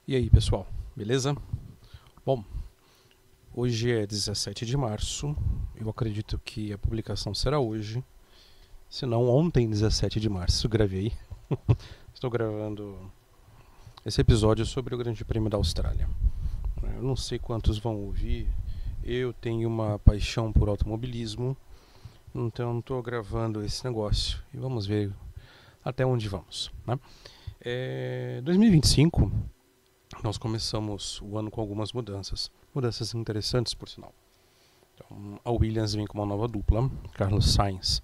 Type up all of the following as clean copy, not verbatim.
E aí, pessoal, beleza? Bom, hoje é 17 de março, eu acredito que a publicação será hoje, se não ontem, 17 de março, gravei. Estou gravando esse episódio sobre o Grande Prêmio da Austrália. Eu não sei quantos vão ouvir, eu tenho uma paixão por automobilismo, então estou gravando esse negócio e vamos ver até onde vamos, né? 2025... nós começamos o ano com algumas mudanças interessantes, por sinal. Então, a Williams vem com uma nova dupla, Carlos Sainz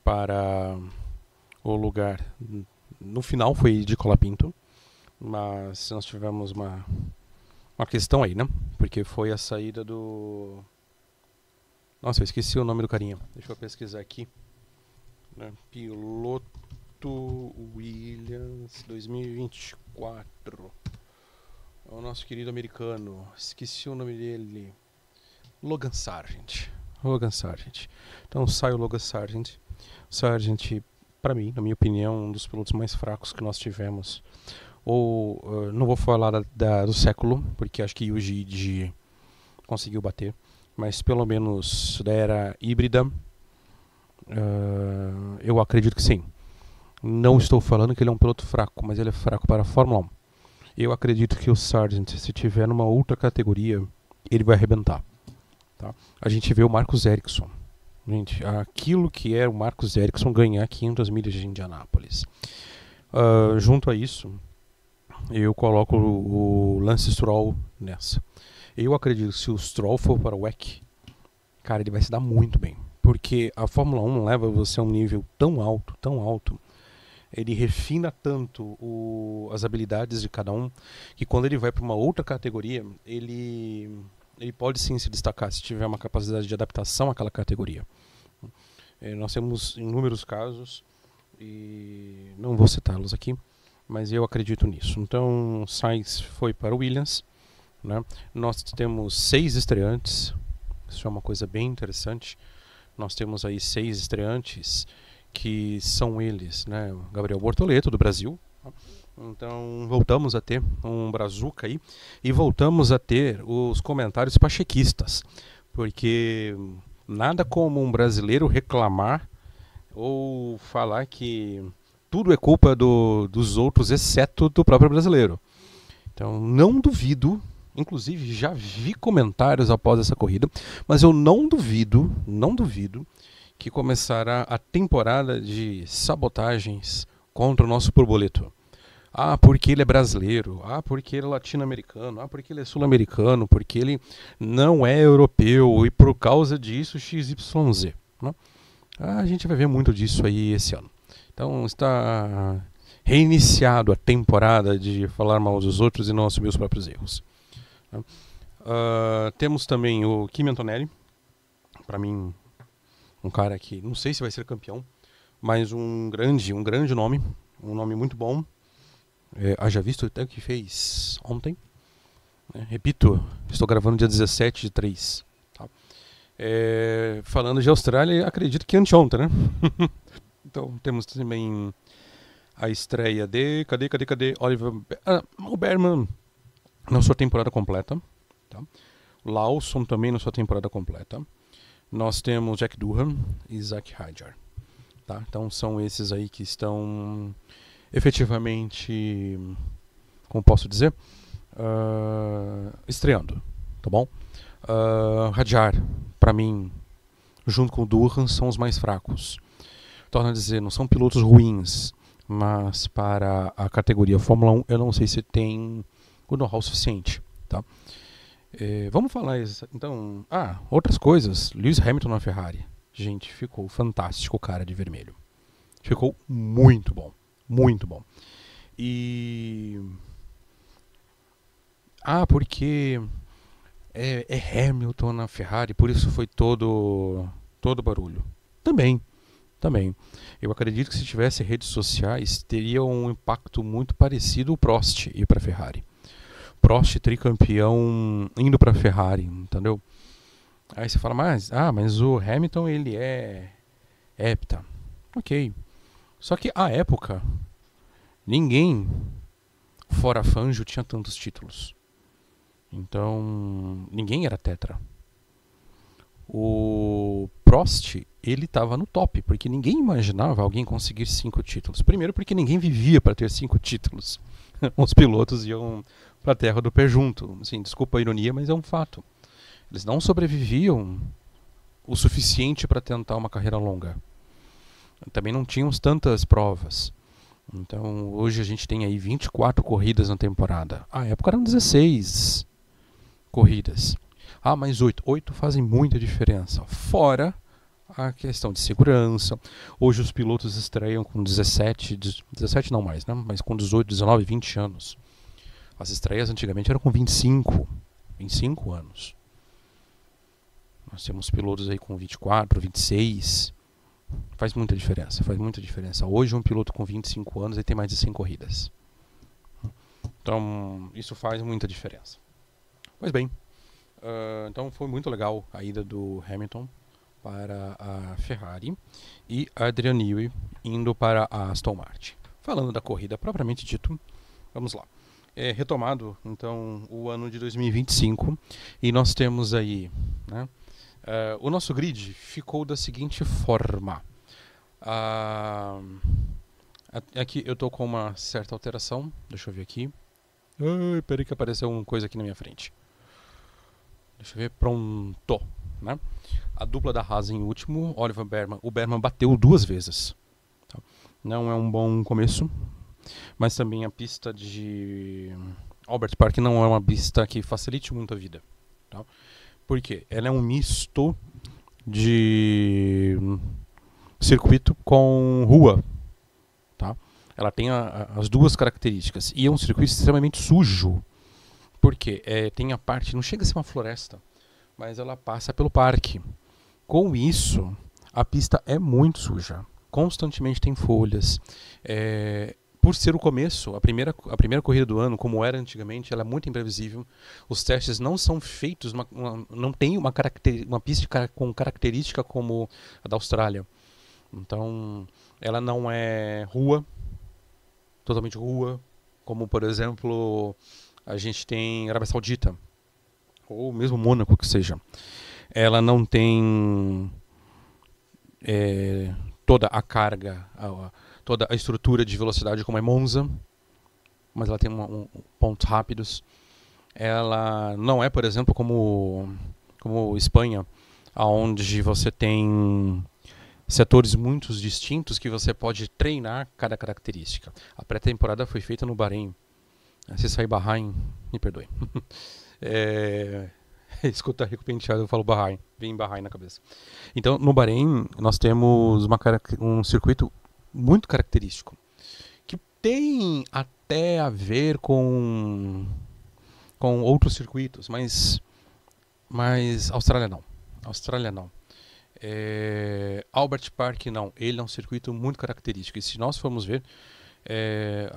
para o lugar, no final foi de Colapinto, mas nós tivemos uma questão aí, né? Porque foi a saída do... Nossa, eu esqueci o nome do carinha, deixa eu pesquisar aqui, né? Piloto Williams 2024... o nosso querido americano, esqueci o nome dele, Logan Sargent. Então sai o Logan Sargent. Sargent, para mim, na minha opinião, um dos pilotos mais fracos que nós tivemos. Ou, não vou falar do século, porque acho que Yuji Iji conseguiu bater, mas pelo menos da era híbrida, eu acredito que sim. Não estou falando que ele é um piloto fraco, mas ele é fraco para a Fórmula 1. Eu acredito que o Sargent, se tiver numa outra categoria, ele vai arrebentar. Tá? A gente vê o Marcus Ericsson. Gente, aquilo que é o Marcus Ericsson ganhar 500 milhas de Indianápolis. Junto a isso, eu coloco o Lance Stroll nessa. Eu acredito que se o Stroll for para o WEC, cara, ele vai se dar muito bem. Porque a Fórmula 1 leva você a um nível tão alto, ele refina tanto as habilidades de cada um, que quando ele vai para uma outra categoria, ele pode sim se destacar, se tiver uma capacidade de adaptação àquela categoria. Nós temos inúmeros casos, e não vou citá-los aqui, mas eu acredito nisso. Então, Sainz foi para o Williams, né? Nós temos 6 estreantes, isso é uma coisa bem interessante. Nós temos aí 6 estreantes, que são eles, né? Gabriel Bortoleto, do Brasil. Então voltamos a ter um brazuca aí e voltamos a ter os comentários pachequistas, porque nada como um brasileiro reclamar ou falar que tudo é culpa dos outros, exceto do próprio brasileiro. Então não duvido, inclusive já vi comentários após essa corrida, mas eu não duvido que começará a temporada de sabotagens contra o nosso borboleto. Porque ele é brasileiro, porque ele é latino-americano, porque ele é sul-americano, porque ele não é europeu e por causa disso XYZ. Né? A gente vai ver muito disso aí esse ano. Então está reiniciado a temporada de falar mal dos outros e não assumir os próprios erros. Né? Temos também o Kimi Antonelli, para mim um cara que não sei se vai ser campeão, mas um grande nome, um nome muito bom. Haja visto até o que fez ontem. Repito, estou gravando dia 17/3. Tá? Falando de Austrália, acredito que anteontem, né? Então temos também a estreia de... Cadê? Oliver... o Berman na sua temporada completa. Tá? Lawson também na sua temporada completa. Nós temos Jack Durham e Zach Hajar. Tá? Então são esses aí que estão efetivamente, como posso dizer, estreando. Tá bom? Hajar, para mim, junto com o Durham, são os mais fracos. Torno a dizer, não são pilotos ruins, mas para a categoria Fórmula 1 eu não sei se tem o know-how suficiente. Tá? Vamos falar então. Outras coisas. Lewis Hamilton na Ferrari. Gente, ficou fantástico o cara de vermelho. Ficou muito bom. Muito bom. E... porque é Hamilton na Ferrari, por isso foi todo barulho. Também. Eu acredito que se tivesse redes sociais, teria um impacto muito parecido o Prost ir para a Ferrari. Prost tricampeão indo para a Ferrari, entendeu? Aí você fala, mas o Hamilton ele é hepta. Ok. Só que à época, ninguém fora Fangio, tinha tantos títulos. Então, ninguém era tetra. O Prost, ele estava no top, porque ninguém imaginava alguém conseguir 5 títulos. Primeiro porque ninguém vivia para ter 5 títulos. Os pilotos iam para a terra do pé junto. Assim, desculpa a ironia, mas é um fato. Eles não sobreviviam o suficiente para tentar uma carreira longa. Também não tínhamos tantas provas. Então, hoje a gente tem aí 24 corridas na temporada. À época eram 16 corridas. Ah, mas 8. 8 fazem muita diferença. Fora a questão de segurança. Hoje os pilotos estreiam com 17 não mais, né? Mas com 18, 19, 20 anos. As estreias antigamente eram com 25 anos. Nós temos pilotos aí com 24, 26. Faz muita diferença, faz muita diferença. Hoje um piloto com 25 anos ele tem mais de 100 corridas. Então isso faz muita diferença. Pois bem, então foi muito legal a ida do Hamilton para a Ferrari e Adrian Newey indo para a Aston Martin. Falando da corrida propriamente dito, vamos lá. É retomado então o ano de 2025 e nós temos aí, né, o nosso grid ficou da seguinte forma. Aqui eu estou com uma certa alteração. Deixa eu ver aqui. Ai, peraí que apareceu uma coisa aqui na minha frente. Deixa eu ver. Pronto. Né? A dupla da Haas em último. Oliver Berman. O Berman bateu 2 vezes. Tá? Não é um bom começo. Mas também a pista de Albert Park não é uma pista que facilite muito a vida. Tá? Por quê? Ela é um misto de circuito com rua. Tá? Ela tem as duas características. E é um circuito extremamente sujo. Por quê? Tem a parte, não chega a ser uma floresta, mas ela passa pelo parque. Com isso, a pista é muito suja. Constantemente tem folhas. Por ser o começo, a primeira corrida do ano, como era antigamente, ela é muito imprevisível. Os testes não são feitos, não tem uma pista com característica como a da Austrália. Então, ela não é rua, totalmente rua, como por exemplo a gente tem Arábia Saudita, ou mesmo Mônaco que seja. Ela não tem toda a carga, toda a estrutura de velocidade como é Monza, mas ela tem pontos rápidos. Ela não é, por exemplo, como Espanha, onde você tem setores muito distintos que você pode treinar cada característica. A pré-temporada foi feita no Bahrein. Se sair Bahrein, me perdoe. Escuta Rico Penteado, eu falo Bahrein. Vem Bahrein na cabeça. Então, no Bahrein, nós temos um circuito muito característico, que tem até a ver com outros circuitos, mas Austrália não. Albert Park não, ele é um circuito muito característico, e se nós formos ver,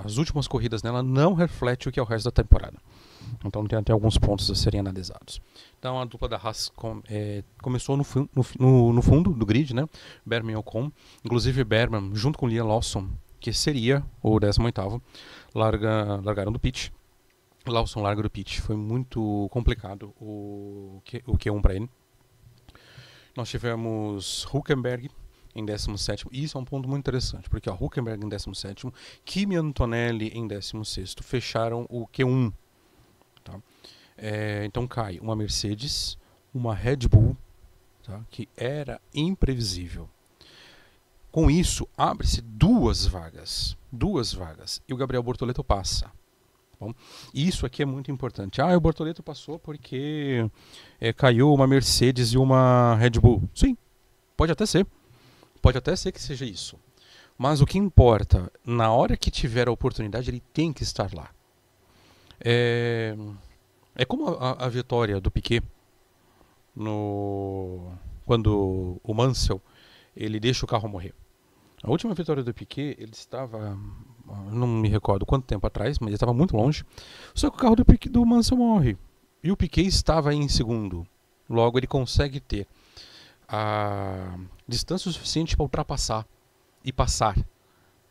as últimas corridas nela não refletem o que é o resto da temporada. Então tem até alguns pontos a serem analisados. Então a dupla da Haas começou no fundo do grid, né? Berman e Ocon. Inclusive Berman, junto com Liam Lawson, que seria o 18º, largaram do pit. Lawson larga do pit. Foi muito complicado o Q1 para ele. Nós tivemos Hülkenberg em 17º. E isso é um ponto muito interessante, porque Hülkenberg em 17º, Kimi Antonelli em 16º fecharam o Q1. Tá? Então cai uma Mercedes, uma Red Bull, tá? Que era imprevisível. Com isso, abre-se 2 vagas. E o Gabriel Bortoleto passa. Bom, isso aqui é muito importante. O Bortoleto passou porque caiu uma Mercedes e uma Red Bull. Sim, pode até ser. Pode até ser que seja isso. Mas o que importa, na hora que tiver a oportunidade, ele tem que estar lá. É como a vitória do Piquet quando o Mansell ele deixa o carro morrer. A última vitória do Piquet, ele estava, não me recordo quanto tempo atrás, mas ele estava muito longe. Só que o carro do Mansell morre. E o Piquet estava em segundo. Logo ele consegue ter a distância suficiente para ultrapassar e passar.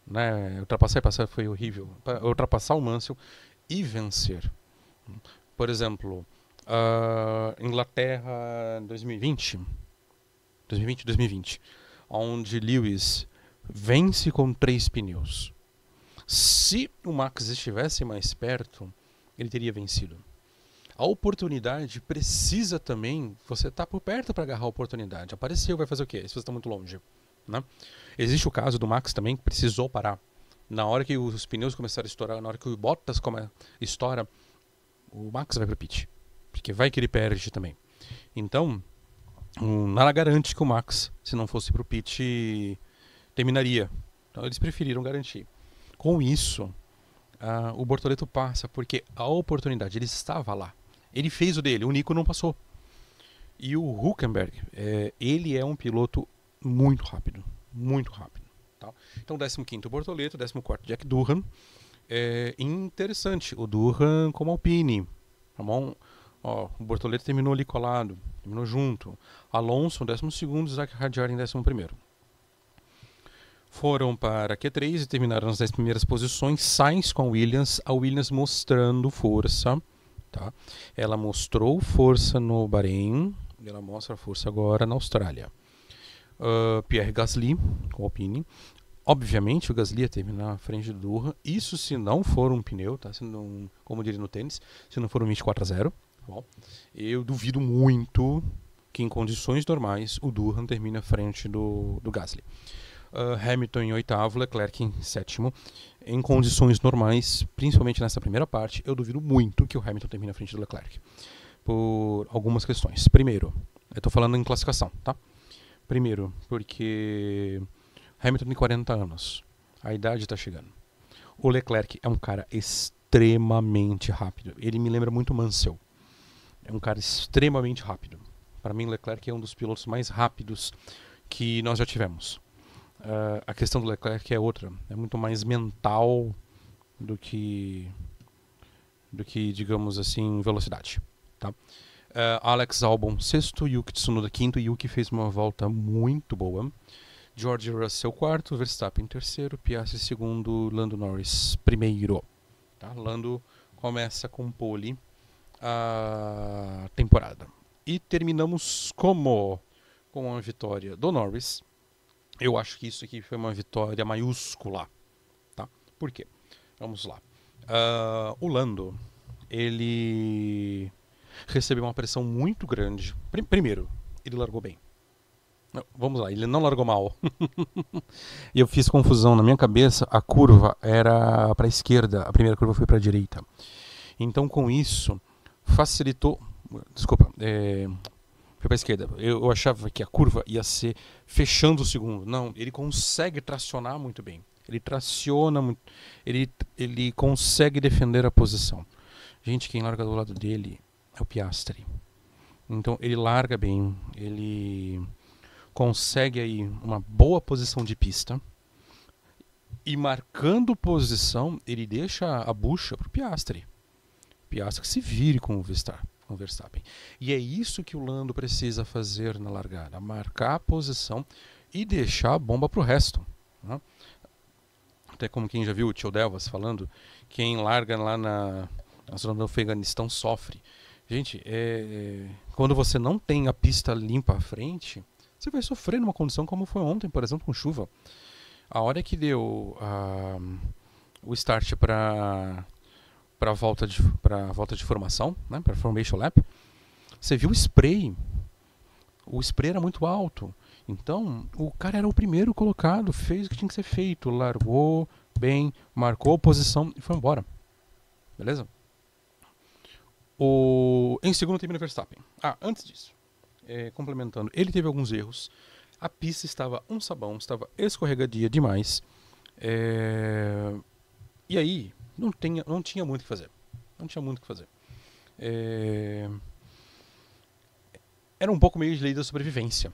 Né? Ultrapassar e passar foi horrível. Para ultrapassar o Mansell e vencer. Por exemplo, Inglaterra 2020, onde Lewis vence com 3 pneus. Se o Max estivesse mais perto, ele teria vencido. A oportunidade precisa também, você estar por perto para agarrar a oportunidade. Apareceu, vai fazer o quê? Se você está muito longe. Né? Existe o caso do Max também, que precisou parar. Na hora que os pneus começaram a estourar, na hora que o Bottas estoura, o Max vai para o pit. Porque vai que ele perde também. Então, nada garante que o Max, se não fosse para o pit, terminaria. Então eles preferiram garantir. Com isso, o Bortoleto passa, porque a oportunidade, ele estava lá. Ele fez o dele, o Nico não passou. E o Hülkenberg, ele é um piloto muito rápido. Muito rápido. Tá? Então, 15º Bortoleto, 14º Jack Durham. Interessante, o Durham como Alpine. Tá bom? Ó, o Bortoleto terminou ali colado, terminou junto. Alonso, 12º, Zac Hadjar em 11º. Foram para Q3 e terminaram nas 10 primeiras posições. Sainz com a Williams mostrando força. Tá? Ela mostrou força no Bahrein e ela mostra força agora na Austrália. Pierre Gasly com a Alpine. Obviamente o Gasly ia terminar à frente do Durham. Isso se não for um pneu, tá? Como diria no tênis, se não for um 24-0. Bom, eu duvido muito que em condições normais o Durham termine à frente do Gasly. Hamilton em 8º, Leclerc em 7º. Em condições normais, principalmente nessa primeira parte, eu duvido muito que o Hamilton termine à frente do Leclerc. Por algumas questões. Primeiro, eu estou falando em classificação, tá? Primeiro, porque Hamilton tem 40 anos. A idade está chegando. O Leclerc é um cara extremamente rápido. Ele me lembra muito Mansell. É um cara extremamente rápido. Para mim, o Leclerc é um dos pilotos mais rápidos que nós já tivemos. A questão do Leclerc é outra. É muito mais mental do que digamos assim, velocidade. Tá? Alex Albon, 6º. Yuki Tsunoda, 5º. Yuki fez uma volta muito boa. George Russell, 4º. Verstappen, 3º. Piastri, 2º. Lando Norris, 1º. Tá? Lando começa com pole a temporada. E terminamos com a vitória do Norris. Eu acho que isso aqui foi uma vitória maiúscula. Tá? Por quê? Vamos lá. O Lando, ele recebeu uma pressão muito grande. Primeiro, ele largou bem. Não, vamos lá, ele não largou mal. E eu fiz confusão na minha cabeça. A curva era para a esquerda, a primeira curva foi para a direita. Então, com isso, facilitou. Desculpa, foi para a esquerda. Eu achava que a curva ia ser fechando o segundo. Não, ele consegue tracionar muito bem. Ele traciona muito. Ele consegue defender a posição. Gente, quem larga do lado dele é o Piastri. Então ele larga bem. Ele consegue aí uma boa posição de pista. E marcando posição, ele deixa a bucha para o Piastri. Piastri que se vire com o Verstappen. E é isso que o Lando precisa fazer na largada. Marcar a posição e deixar a bomba para o resto. Né? Até como quem já viu o Tio Delvas falando, quem larga lá na zona do Afeganistão sofre. Gente, quando você não tem a pista limpa à frente, você vai sofrer numa condição como foi ontem, por exemplo, com chuva. A hora que deu o start para a volta de formação, né, para formation lap, você viu o spray. O spray era muito alto. Então, o cara era o primeiro colocado, fez o que tinha que ser feito, largou bem, marcou a posição e foi embora. Beleza? Em segundo termina o Verstappen. Antes disso, complementando, ele teve alguns erros. A pista estava um sabão, estava escorregadia demais. E aí, não tinha muito o que fazer. Não tinha muito o que fazer. Era um pouco meio de lei da sobrevivência.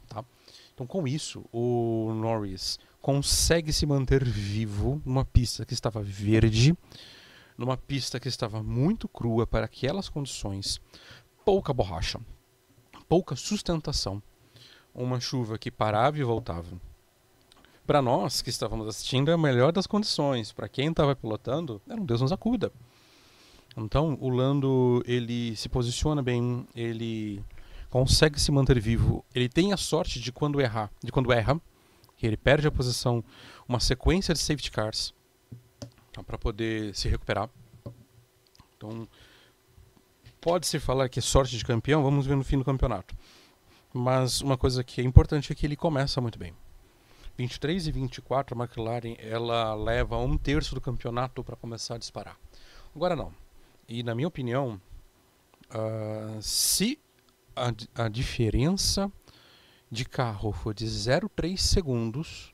Tá? Então, com isso, o Norris consegue se manter vivo numa pista que estava verde, numa pista que estava muito crua para aquelas condições, pouca borracha, pouca sustentação, uma chuva que parava e voltava. Para nós que estávamos assistindo, é a melhor das condições. Para quem estava pilotando, era um Deus nos acuda. Então, o Lando, ele se posiciona bem, ele consegue se manter vivo, ele tem a sorte de quando erra, que ele perde a posição, uma sequência de safety cars para poder se recuperar. Então, pode-se falar que é sorte de campeão, vamos ver no fim do campeonato. Mas uma coisa que é importante é que ele começa muito bem. 23 e 24, a McLaren ela leva 1/3 do campeonato para começar a disparar. Agora não. E na minha opinião, se a diferença de carro for de 0,3 segundos,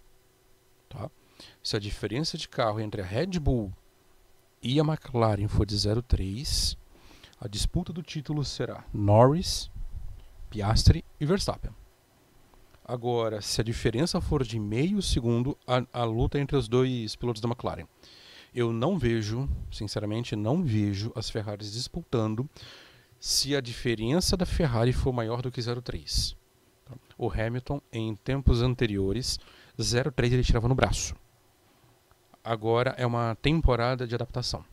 tá? Se a diferença de carro entre a Red Bull e a McLaren for de 0,3, a disputa do título será Norris, Piastri e Verstappen. Agora, se a diferença for de meio segundo, a luta é entre os dois pilotos da McLaren. Eu não vejo, sinceramente, não vejo as Ferraris disputando se a diferença da Ferrari for maior do que 0,3. O Hamilton, em tempos anteriores, 0,3 ele tirava no braço. Agora é uma temporada de adaptação.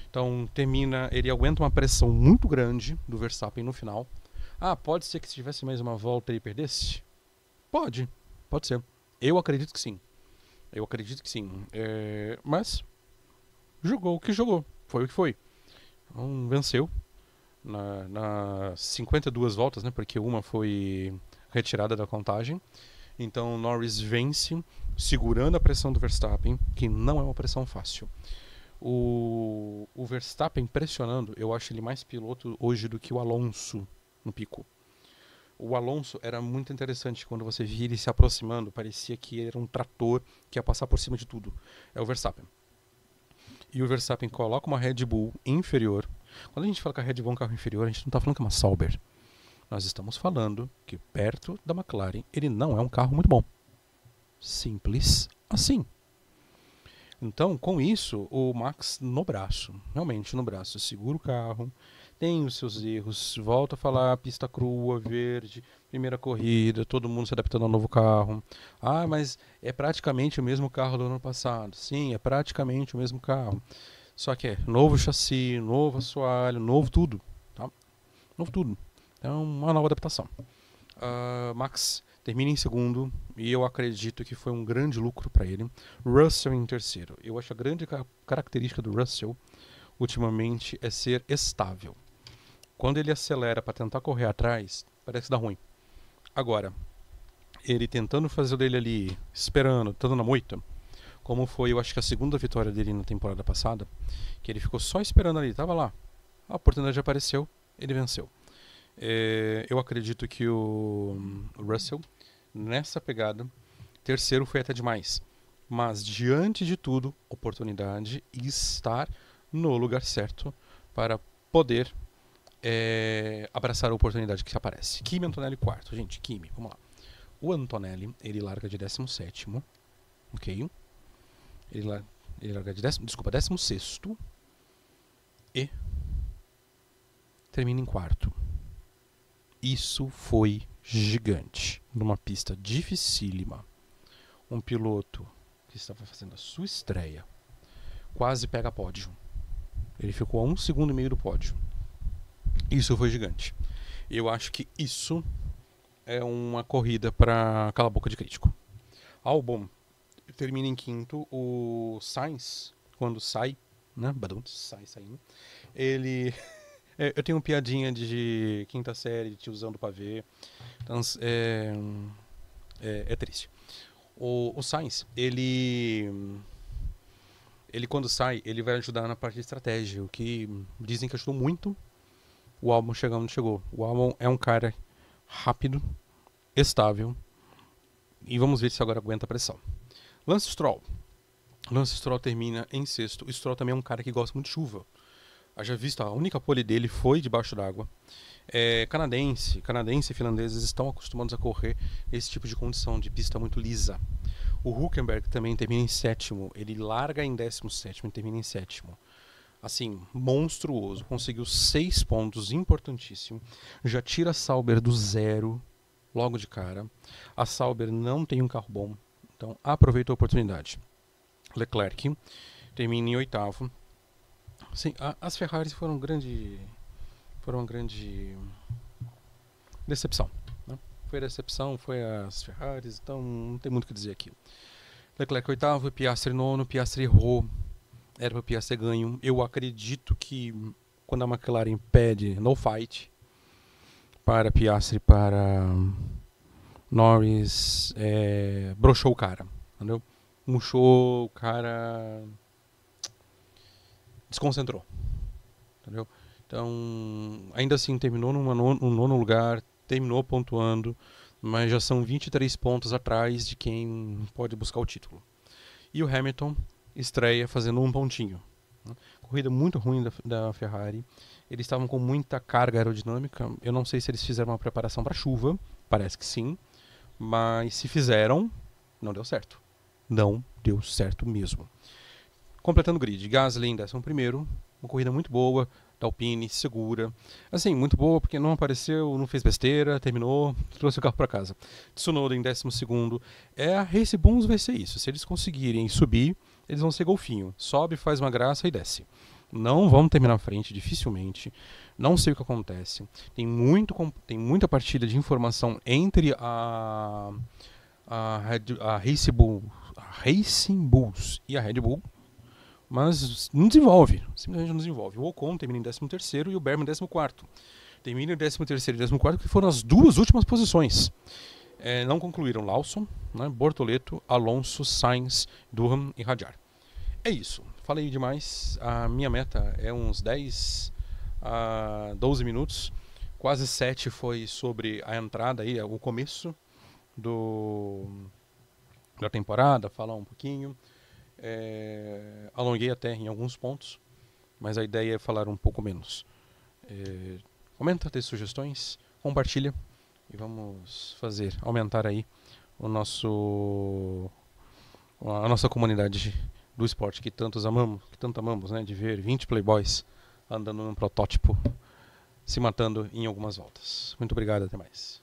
Então ele aguenta uma pressão muito grande do Verstappen no final. Pode ser que se tivesse mais uma volta ele perdesse? Pode ser. Eu acredito que sim. Mas jogou o que jogou, foi o que foi. Então, venceu nas 52 voltas, né? Porque uma foi retirada da contagem. Então Norris vence, segurando a pressão do Verstappen, que não é uma pressão fácil. O Verstappen pressionando, eu acho ele mais piloto hoje do que o Alonso no pico. O Alonso era muito interessante quando você via ele se aproximando, parecia que era um trator que ia passar por cima de tudo. É o Verstappen. E o Verstappen coloca uma Red Bull inferior. Quando a gente fala que a Red Bull é um carro inferior, a gente não está falando que é uma Sauber. Nós estamos falando que perto da McLaren ele não é um carro muito bom. Simples assim. Então, com isso, o Max realmente no braço, segura o carro, tem os seus erros, volta a falar pista crua, verde, primeira corrida, todo mundo se adaptando ao novo carro. Mas é praticamente o mesmo carro do ano passado. Sim, é praticamente o mesmo carro. Só que é novo chassi, novo assoalho, novo tudo. Tá? Novo tudo. Então, uma nova adaptação. Max termina em segundo e eu acredito que foi um grande lucro para ele. Russell em terceiro. Eu acho a grande característica do Russell ultimamente é ser estável. Quando ele acelera para tentar correr atrás, parece dar ruim. Agora, ele tentando fazer o dele ali, esperando, estando na moita, como foi, eu acho que a segunda vitória dele na temporada passada, que ele ficou só esperando ali, tava lá. A oportunidade apareceu, ele venceu. Eu acredito que o Russell, nessa pegada, terceiro foi até demais. Mas, diante de tudo, oportunidade e estar no lugar certo para poder abraçar a oportunidade que se aparece. Kimi Antonelli quarto. Gente, Kimi, vamos lá. O Antonelli, ele larga de 17º, ok? Ele larga de 16º e termina em quarto. Isso foi gigante. Numa pista dificílima. Um piloto que estava fazendo a sua estreia quase pega pódio. Ele ficou a 1,5 segundos do pódio. Isso foi gigante. Eu acho que isso é uma corrida para calar a boca de crítico. Albon termina em quinto. O Sainz, quando sai, né? Sai saindo. Ele... eu tenho uma piadinha de quinta série, de tiozão do pavê. Então, é triste. O Sainz, ele quando sai, ele vai ajudar na parte de estratégia, o que dizem que ajudou muito o Albon chegar onde chegou. O Albon é um cara rápido, estável, e vamos ver se agora aguenta a pressão. Lance Stroll termina em sexto. O Stroll também é um cara que gosta muito de chuva. Haja visto, a única pole dele foi debaixo d'água. Canadense e finlandeses estão acostumados a correr esse tipo de condição de pista muito lisa. O Hülkenberg também termina em sétimo. Ele larga em 17º e termina em sétimo. Assim, monstruoso. Conseguiu 6 pontos, importantíssimo. Já tira a Sauber do zero logo de cara. A Sauber não tem um carro bom, então aproveita a oportunidade. Leclerc termina em oitavo. Sim, as Ferraris foram uma grande decepção, né? Foi a decepção, foi as Ferraris, então não tem muito o que dizer aqui. Leclerc oitavo, Piastri nono, Piastri errou, era para o Piastri ganho. Eu acredito que quando a McLaren pede no fight para Piastri, para Norris, broxou o cara, entendeu? Murchou, o cara desconcentrou, entendeu? Então, ainda assim, terminou no nono lugar, terminou pontuando, mas já são 23 pontos atrás de quem pode buscar o título. E o Hamilton estreia fazendo um pontinho, né? Corrida muito ruim da Ferrari. Eles estavam com muita carga aerodinâmica. Eu não sei se eles fizeram uma preparação para chuva, parece que sim, mas se fizeram, não deu certo. Não deu certo mesmo. Completando o grid, Gasly em 11º, uma corrida muito boa da Alpine, segura. Assim, muito boa porque não apareceu, não fez besteira, terminou, trouxe o carro para casa. Tsunoda em 12º. A Race Bulls vai ser isso. Se eles conseguirem subir, eles vão ser golfinho. Sobe, faz uma graça e desce. Não vão terminar à frente, dificilmente. Não sei o que acontece. Tem muita partilha de informação entre a Racing Bulls e a Red Bull, mas não desenvolve, simplesmente não desenvolve. O Ocon termina em 13º e o Berman em 14º. Termina em 13º e 14º, que foram as duas últimas posições. Não concluíram Lawson, né, Bortoleto, Alonso, Sainz, Durham e Hadjar. É isso, falei demais. A minha meta é uns 10 a 12 minutos. Quase 7 foi sobre a entrada, aí, o começo da temporada, falar um pouquinho. Alonguei até em alguns pontos, mas a ideia é falar um pouco menos. Comenta, tem sugestões, compartilha e vamos aumentar aí a nossa comunidade do esporte que tanto amamos, né, de ver 20 playboys andando num protótipo, se matando em algumas voltas. Muito obrigado, até mais.